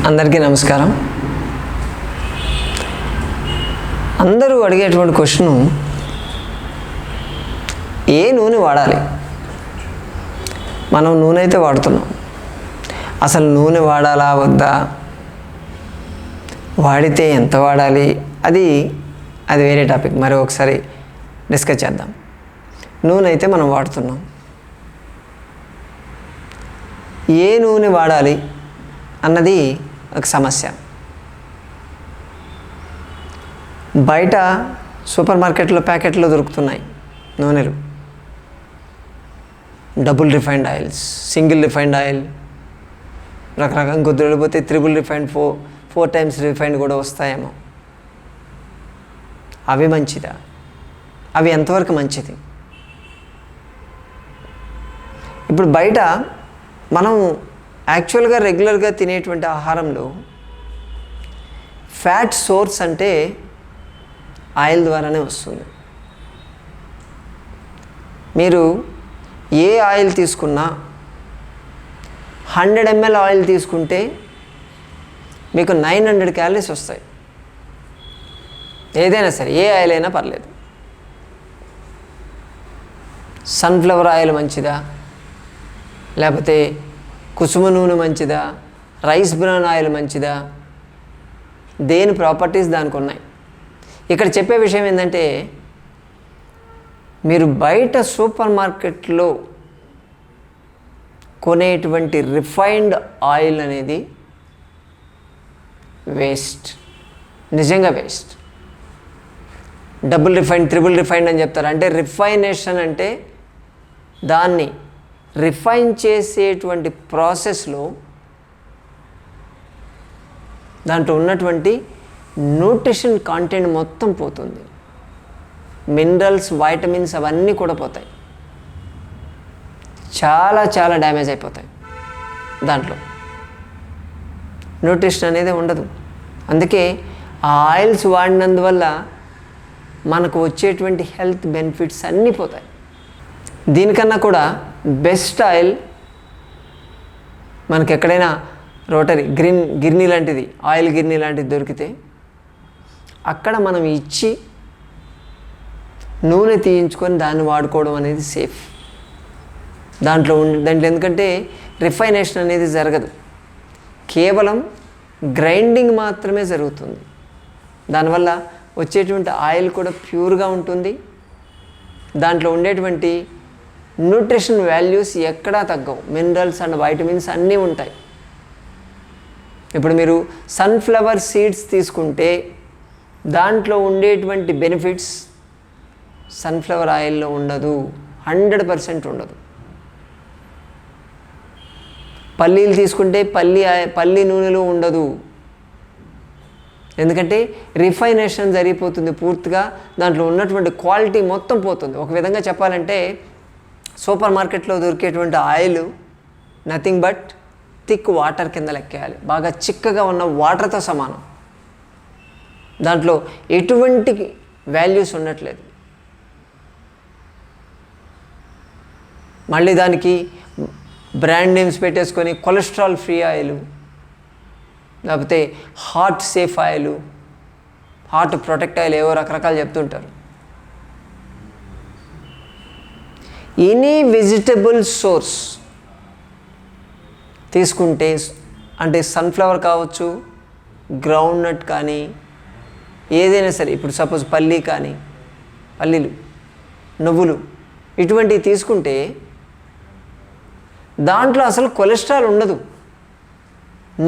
అందరికీ నమస్కారం. అందరూ అడిగేటువంటి క్వశ్చను, ఏ నూనె వాడాలి? మనం నూనె అయితే వాడుతున్నాం, అసలు నూనె వాడాలా వద్దా, వాడితే ఎంత వాడాలి, అది వేరే టాపిక్, మరి ఒకసారి డిస్కస్ చేద్దాం. నూనె అయితే మనం వాడుతున్నాం, ఏ నూనె వాడాలి అన్నది ఒక సమస్య. బయట సూపర్ మార్కెట్లో ప్యాకెట్లో దొరుకుతున్నాయి నూనెలు, double refined oils, single refined oil, రకరకాల ఇంకొద్దు వెళ్ళిపోతే triple refined, four times refined కూడా వస్తాయేమో. అవి మంచిదా? అవి ఎంతవరకు మంచిది? ఇప్పుడు బయట మనం యాక్చువల్గా రెగ్యులర్గా తినేటువంటి ఆహారంలో ఫ్యాట్ సోర్స్ అంటే ఆయిల్ ద్వారానే వస్తుంది. మీరు ఏ ఆయిల్ తీసుకున్నా 100 ml ఆయిల్ తీసుకుంటే మీకు 900 క్యాలరీస్ వస్తాయి. ఏదైనా సరే, ఏ ఆయిల్ అయినా పర్లేదు. సన్ఫ్లవర్ ఆయిల్ మంచిదా, లేకపోతే కుసుమ నూనె మంచిదా, రైస్ బ్రాన్ ఆయిల్ మంచిదా, దేని ప్రాపర్టీస్ దానికి ఉన్నాయి. ఇక్కడ చెప్పే విషయం ఏంటంటే, మీరు బయట సూపర్ మార్కెట్లో కొనేటువంటి రిఫైన్డ్ ఆయిల్ అనేది వేస్ట్, నిజంగా waste. Double refined, triple refined అని చెప్తారు. అంటే రిఫైనేషన్ అంటే దాన్ని రిఫైన్ చేసేటువంటి ప్రాసెస్లో దాంట్లో ఉన్నటువంటి న్యూట్రిషన్ కాంటెంట్ మొత్తం పోతుంది. మినరల్స్, వైటమిన్స్ అవన్నీ కూడా పోతాయి, చాలా చాలా డ్యామేజ్ అయిపోతాయి. దాంట్లో న్యూట్రిషన్ అనేది ఉండదు. అందుకే ఆ ఆయిల్స్ వాడినందువల్ల మనకు వచ్చేటువంటి హెల్త్ బెనిఫిట్స్ అన్నీ పోతాయి. దీనికన్నా కూడా బెస్ట్ ఆయిల్ మనకి ఎక్కడైనా రోటరీ గిర్నీ లాంటిది, ఆయిల్ గిర్నీ లాంటిది దొరికితే అక్కడ మనం ఇచ్చి నూనె తీయించుకొని దాన్ని వాడుకోవడం అనేది సేఫ్. దాంట్లో ఎందుకంటే రిఫైనేషన్ అనేది జరగదు, కేవలం గ్రైండింగ్ మాత్రమే జరుగుతుంది. దానివల్ల వచ్చేటువంటి ఆయిల్ కూడా ప్యూర్గా ఉంటుంది. దాంట్లో ఉండేటువంటి న్యూట్రిషన్ వాల్యూస్ ఎక్కడా తగ్గవు, మినరల్స్ అండ్ వైటమిన్స్ అన్నీ ఉంటాయి. ఇప్పుడు మీరు సన్ఫ్లవర్ సీడ్స్ తీసుకుంటే దాంట్లో ఉండేటువంటి బెనిఫిట్స్ సన్ఫ్లవర్ ఆయిల్లో ఉండదు, 100% ఉండదు. పల్లీలు తీసుకుంటే పల్లి నూనెలో ఉండదు, ఎందుకంటే రిఫైనేషన్ జరిగిపోతుంది పూర్తిగా. దాంట్లో ఉన్నటువంటి క్వాలిటీ మొత్తం పోతుంది. ఒక విధంగా చెప్పాలంటే సూపర్ మార్కెట్లో దొరికేటువంటి oil nothing but thick water కింద లెక్కేయాలి, బాగా చిక్కగా ఉన్న వాటర్తో సమానం. దాంట్లో ఎటువంటి వాల్యూస్ ఉండట్లేదు. మళ్ళీ దానికి బ్రాండ్ నేమ్స్ పెట్టేసుకొని కొలెస్ట్రాల్ ఫ్రీ ఆయిల్, లేకపోతే heart safe oil, heart protect oil, ఏవో రకరకాలు చెప్తుంటారు. ఎనీ వెజిటబుల్ సోర్స్ తీసుకుంటే, అంటే సన్ఫ్లవర్ కావచ్చు, గ్రౌండ్ నట్ కానీ ఏదైనా సరే, ఇప్పుడు సపోజ్ పల్లీలు, నువ్వులు, ఇటువంటివి తీసుకుంటే దాంట్లో అసలు కొలెస్ట్రాల్ ఉండదు.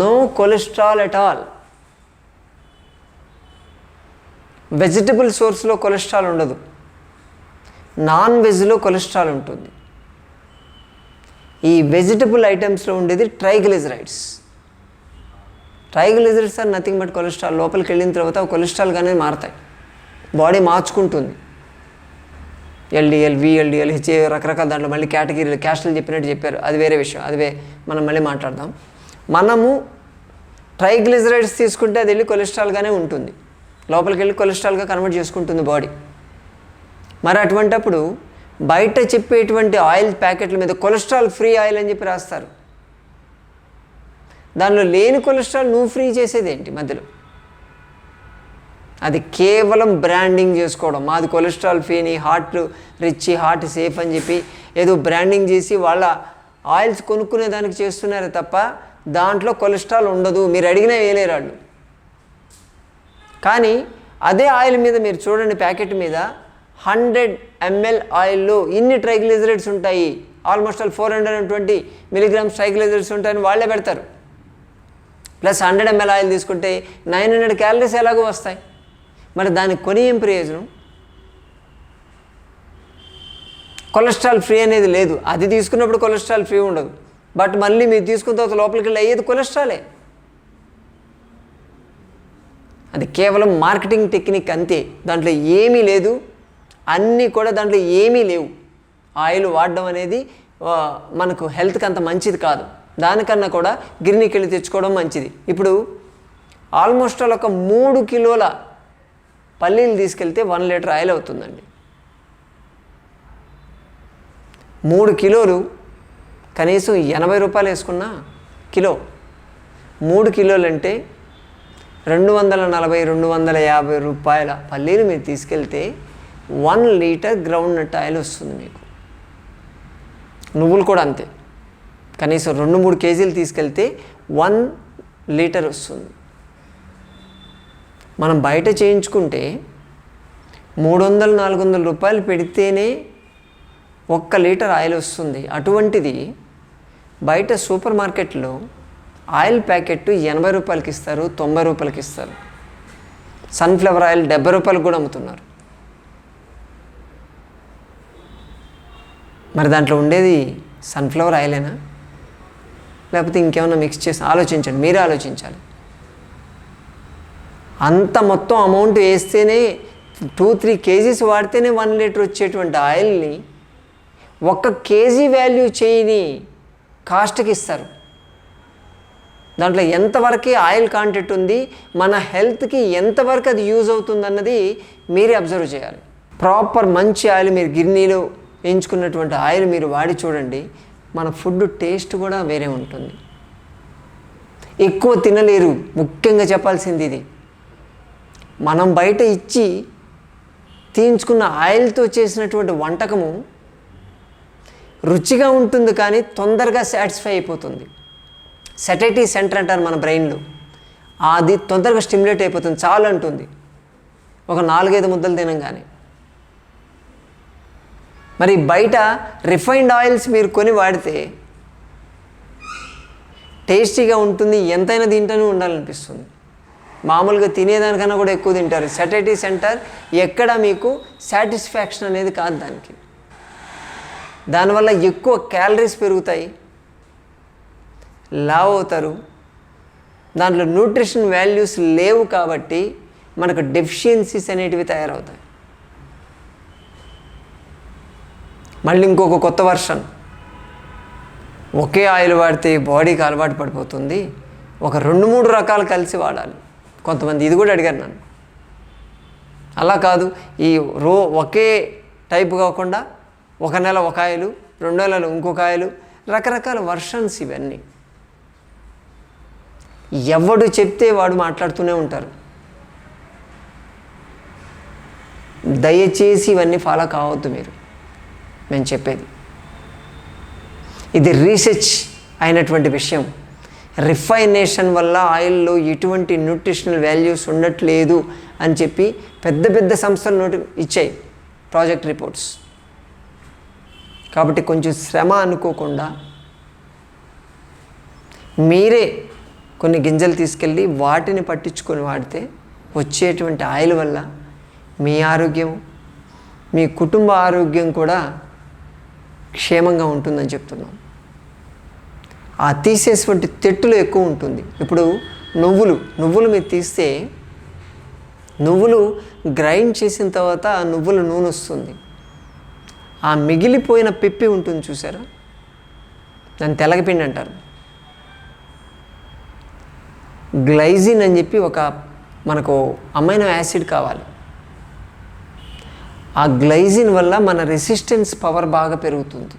No cholesterol at all. Vegetable సోర్స్లో కొలెస్ట్రాల్ ఉండదు, నాన్ వెజ్లో కొలెస్ట్రాల్ ఉంటుంది. ఈ వెజిటబుల్ ఐటమ్స్లో ఉండేది triglycerides. Triglycerides are nothing but cholesterol. లోపలికి వెళ్ళిన తర్వాత కొలెస్ట్రాల్ కానీ మారుతాయి, బాడీ మార్చుకుంటుంది. ఎల్డిఎల్, విఎల్డిఎల్, హెచ్ఏ, రకరకాల దాంట్లో మళ్ళీ కేటగిరీలు, క్యాస్టులు చెప్పినట్టు చెప్పారు, అది వేరే విషయం, మనం మళ్ళీ మాట్లాడదాం. మనము ట్రైగ్లిజరైడ్స్ తీసుకుంటే అది వెళ్ళి కొలెస్ట్రాల్గానే ఉంటుంది, లోపలికి వెళ్ళి కొలెస్ట్రాల్గా కన్వర్ట్ చేసుకుంటుంది బాడీ. మరి అటువంటప్పుడు బయట చెప్పేటువంటి ఆయిల్ ప్యాకెట్ల మీద కొలెస్ట్రాల్ ఫ్రీ ఆయిల్ అని చెప్పి రాస్తారు. దానిలో లేని కొలెస్ట్రాల్ నువ్వు ఫ్రీ చేసేది ఏంటి మధ్యలో? అది కేవలం బ్రాండింగ్ చేసుకోవడం. మాది కొలెస్ట్రాల్ ఫ్రీని, హార్ట్ రిచ్, హార్ట్ సేఫ్ అని చెప్పి ఏదో బ్రాండింగ్ చేసి వాళ్ళ ఆయిల్స్ కొనుక్కునే దానికి చేస్తున్నారు తప్ప దాంట్లో కొలెస్ట్రాల్ ఉండదు. మీరు అడిగినా వేయలేరు వాళ్ళు. కానీ అదే ఆయిల్ మీద మీరు చూడండి, ప్యాకెట్ మీద 100 ml ఆయిల్లో ఇన్ని ట్రైగ్లిజరైడ్స్ ఉంటాయి, ఆల్మోస్ట్ ఆల్ 420 mg ట్రైగ్లిజరైడ్స్ ఉంటాయని వాళ్ళే పెడతారు. ప్లస్ 100 ml ఆయిల్ తీసుకుంటే 900 క్యాలరీస్ ఎలాగో వస్తాయి. మరి దానికి కొని ఏం ప్రయోజనం? కొలెస్ట్రాల్ ఫ్రీ అనేది లేదు. అది తీసుకున్నప్పుడు కొలెస్ట్రాల్ ఫ్రీ ఉండదు, బట్ మళ్ళీ మీరు తీసుకున్న తర్వాత లోపలికి వెళ్ళి అయ్యేది కొలెస్ట్రాలే. అది కేవలం మార్కెటింగ్ టెక్నిక్ అంతే, దాంట్లో ఏమీ లేదు. అన్నీ కూడా దాంట్లో ఏమీ లేవు. ఆయిల్ వాడడం అనేది మనకు హెల్త్కి అంత మంచిది కాదు. దానికన్నా కూడా గిర్నీకి వెళ్ళి తెచ్చుకోవడం మంచిది. ఇప్పుడు ఆల్మోస్ట్ ఒక 3 కిలోల పల్లీలు తీసుకెళ్తే 1 లీటర్ ఆయిల్ అవుతుందండి. 3 కిలోలు కనీసం 80 రూపాయలు వేసుకున్నా కిలో. 3 కిలోలు అంటే 240-250 రూపాయల పల్లీలు మీరు తీసుకెళ్తే 1 లీటర్ గ్రౌండ్ నట్ ఆయిల్ వస్తుంది మీకు. నువ్వులు కూడా అంతే, కనీసం 2-3 కేజీలు తీసుకెళ్తే 1 లీటర్ వస్తుంది. మనం బయట చేయించుకుంటే 300-400 రూపాయలు పెడితేనే 1 లీటర్ ఆయిల్ వస్తుంది. అటువంటిది బయట సూపర్ మార్కెట్లో ఆయిల్ ప్యాకెట్ 80 రూపాయలకి ఇస్తారు, 90 రూపాయలకి ఇస్తారు. సన్ఫ్లవర్ ఆయిల్ 70 రూపాయలకు కూడా అమ్ముతున్నారు. మరి దాంట్లో ఉండేది సన్ఫ్లవర్ ఆయిలేనా, లేకపోతే ఇంకేమైనా మిక్స్ చేసి? ఆలోచించండి, మీరే ఆలోచించాలి. అంత మొత్తం అమౌంట్ వేస్తేనే 2-3 కేజీస్ వాడితేనే 1 లీటర్ వచ్చేటువంటి ఆయిల్ని 1 కేజీ వాల్యూ చేయని కాస్ట్కి ఇస్తారు. దాంట్లో ఎంతవరకు ఆయిల్ కాంటెంట్ ఉంది, మన హెల్త్కి ఎంతవరకు అది యూజ్ అవుతుంది అన్నది మీరే అబ్జర్వ్ చేయాలి. ప్రాపర్ మంచి ఆయిల్, మీరు గిర్నీలో ఎంచుకున్నటువంటి ఆయిల్ మీరు వాడి చూడండి, మన ఫుడ్ టేస్ట్ కూడా వేరే ఉంటుంది. ఎక్కువ తినలేరు. ముఖ్యంగా చెప్పాల్సింది ఇది, మనం బయట ఇచ్చి తీయించుకున్న ఆయిల్తో చేసినటువంటి వంటకము రుచిగా ఉంటుంది కానీ తొందరగా సాటిస్ఫై అయిపోతుంది. సెటైటీ సెంటర్ అంటారు మన బ్రెయిన్లో, అది తొందరగా స్టిమ్యులేట్ అయిపోతుంది, చాలు అంటుంది ఒక 4-5 ముద్దలు తినంగానే. మరి బయట రిఫైన్డ్ ఆయిల్స్ మీరు కొని వాడితే టేస్టీగా ఉంటుంది, ఎంతైనా తింటూనే ఉండాలనిపిస్తుంది. మామూలుగా తినేదానికన్నా కూడా ఎక్కువ తింటారు. సెటైటీ సెంటర్ ఎక్కడ మీకు సాటిస్ఫాక్షన్ అనేది కాదు దానికి. దానివల్ల ఎక్కువ క్యాలరీస్ పెరుగుతాయి, లావ్ అవుతారు. దాంట్లో న్యూట్రిషన్ వాల్యూస్ లేవు కాబట్టి మనకు డెఫిషియన్సీస్ అనేటివి తయారవుతాయి. మళ్ళీ ఇంకొక కొత్త వర్షన్, ఒకే ఆయిల్ వాడితే బాడీకి అలవాటు పడిపోతుంది, ఒక 2-3 రకాలు కలిసి వాడాలి. కొంతమంది ఇది కూడా అడిగారు నన్ను. అలా కాదు, ఈ ఒకే టైపు కాకుండా 1 నెల ఒక ఆయిలు, 2 నెలలు ఇంకొక ఆయిలు, రకరకాల వర్షన్స్ ఇవన్నీ. ఎవడు చెప్తే వాడు మాట్లాడుతూనే ఉంటారు. దయచేసి ఇవన్నీ ఫాలో కావద్దు మీరు. నేను చెప్పేది ఇది రీసెర్చ్ అయినటువంటి విషయం. రిఫైనేషన్ వల్ల ఆయిల్లో ఎటువంటి న్యూట్రిషనల్ వాల్యూస్ ఉండట్లేదు అని చెప్పి పెద్ద పెద్ద సంస్థలు ఇచ్చాయి ప్రాజెక్ట్ రిపోర్ట్స్. కాబట్టి కొంచెం శ్రమ అనుకోకుండా మీరే కొన్ని గింజలు తీసుకెళ్ళి వాటిని పట్టించుకొని వాడితే వచ్చేటువంటి ఆయిల్ వల్ల మీ ఆరోగ్యం, మీ కుటుంబ ఆరోగ్యం కూడా క్షేమంగా ఉంటుందని చెప్తున్నాం. ఆ తీసేటువంటి తెట్టులో ఎక్కువ ఉంటుంది. ఇప్పుడు నువ్వులు మీరు తీస్తే నువ్వులు గ్రైండ్ చేసిన తర్వాత నువ్వుల నూనె వస్తుంది. ఆ మిగిలిపోయిన పిప్పి ఉంటుంది చూసారా, దాన్ని తెలగపిండి అంటారు. గ్లైజిన్ అని చెప్పి ఒక మనకు అమైనో యాసిడ్ కావాలి. ఆ గ్లైజిన్ వల్ల మన రెసిస్టెన్స్ పవర్ బాగా పెరుగుతుంది,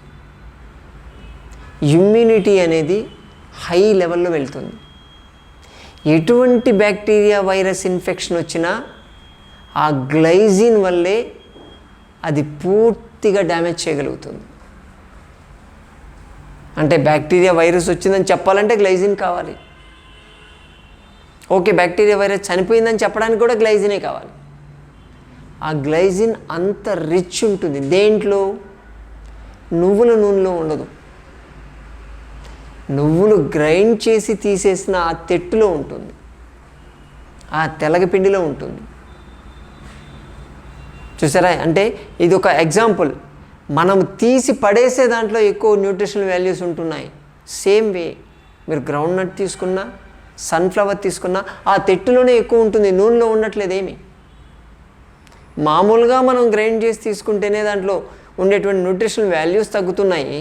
ఇమ్యూనిటీ అనేది హై లెవెల్లో వెళ్తుంది. ఎటువంటి బ్యాక్టీరియా వైరస్ ఇన్ఫెక్షన్ వచ్చినా ఆ గ్లైజిన్ వల్లే అది పూర్తిగా డ్యామేజ్ చేయగలుగుతుంది. అంటే బ్యాక్టీరియా వైరస్ వచ్చిందని చెప్పాలంటే గ్లైజిన్ కావాలి. ఓకే, బ్యాక్టీరియా వైరస్ చనిపోయిందని చెప్పడానికి కూడా గ్లైజినే కావాలి. ఆ గ్లైజిన్ అంత రిచ్ ఉంటుంది. దేంట్లో? నువ్వుల నూనెలో ఉండదు. నువ్వులు గ్రైండ్ చేసి తీసేసిన ఆ తెట్టులో ఉంటుంది, ఆ తెలగపిండిలో ఉంటుంది. చూసారా? అంటే ఇది ఒక ఎగ్జాంపుల్. మనం తీసి పడేసే దాంట్లో ఎక్కువ న్యూట్రిషనల్ వాల్యూస్ ఉంటున్నాయి. సేమ్ వే మీరు గ్రౌండ్ నట్ తీసుకున్నా, సన్ఫ్లవర్ తీసుకున్నా ఆ తెట్టులోనే ఎక్కువ ఉంటుంది, నూనెలో ఉండట్లేదేమి. మామూలుగా మనం గ్రైండ్ చేసి తీసుకుంటేనే దాంట్లో ఉండేటువంటి న్యూట్రిషనల్ వాల్యూస్ తగ్గుతున్నాయి.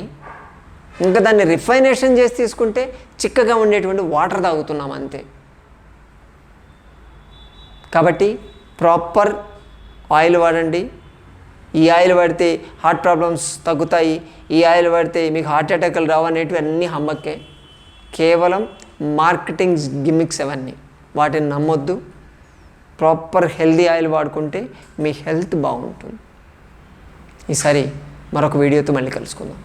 ఇంకా దాన్ని రిఫైనేషన్ చేసి తీసుకుంటే చిక్కగా ఉండేటువంటి వాటర్ తాగుతున్నాం అంతే. కాబట్టి ప్రాపర్ ఆయిల్ వాడండి. ఈ ఆయిల్ వాడితే హార్ట్ ప్రాబ్లమ్స్ తగ్గుతాయి, ఈ ఆయిల్ వాడితే మీకు హార్ట్ అటాక్లు రావు అనేటివి అన్నీ హమ్మక్కే. కేవలం మార్కెటింగ్ గిమ్మిక్స్ అవన్నీ, వాటిని నమ్మొద్దు. ప్రాపర్ హెల్దీ ఆయిల్ వాడుకుంటే మీ హెల్త్ బాగుంటుంది. ఈసారి మరొక వీడియోతో మళ్ళీ కలుసుకుందాం.